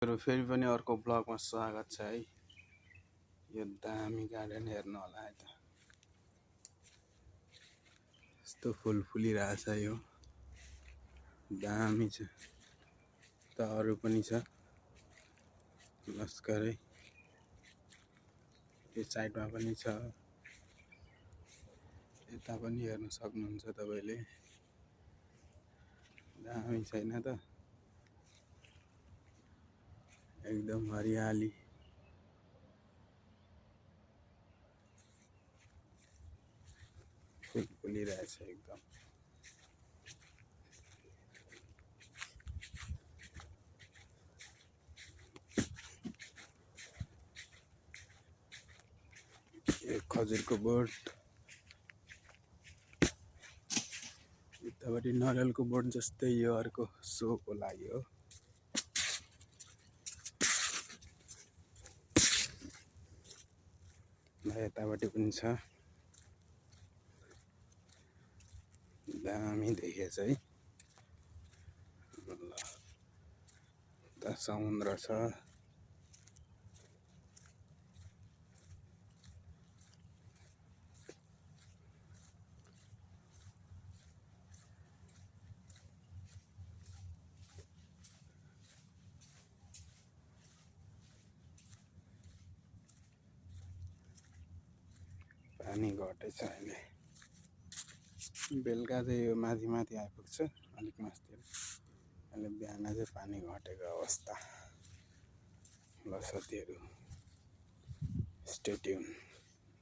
फेरि पनि अर्को ब्लगमा स्वागत छ है। यो दामी गार्डन हेर्नु होला है त, यस्तो फुल फुलिरहेछ यो, दामी छ। त अरू पनि छ लस्करै, यो साइडमा पनि छ, यता पनि हेर्न सक्नुहुन्छ तपाईले। दामी छैन त, एकदम हरियाली। फुल फुलिरहेछ एकदम। एक खजुरको बोट, यतापट्टि नरिवलको बोट जस्तै यो अर्को सोको लागि हो। यतापट्टि पनि छ, दामी देखेछ है। ल त समुद्र छ, पानी घटेछ अहिले। बेलुका चाहिँ यो माथि माथि आइपुग्छ, अलिक मास्तिर। अहिले बिहान चाहिँ पानी घटेको अवस्था। ल साथीहरू, स्टे ट्युन।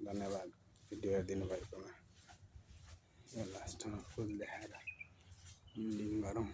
धन्यवाद भिडियो हेरिदिनु भएकोमा। यो लास्टमा फुल देखाएर इन्डिङ गरौँ।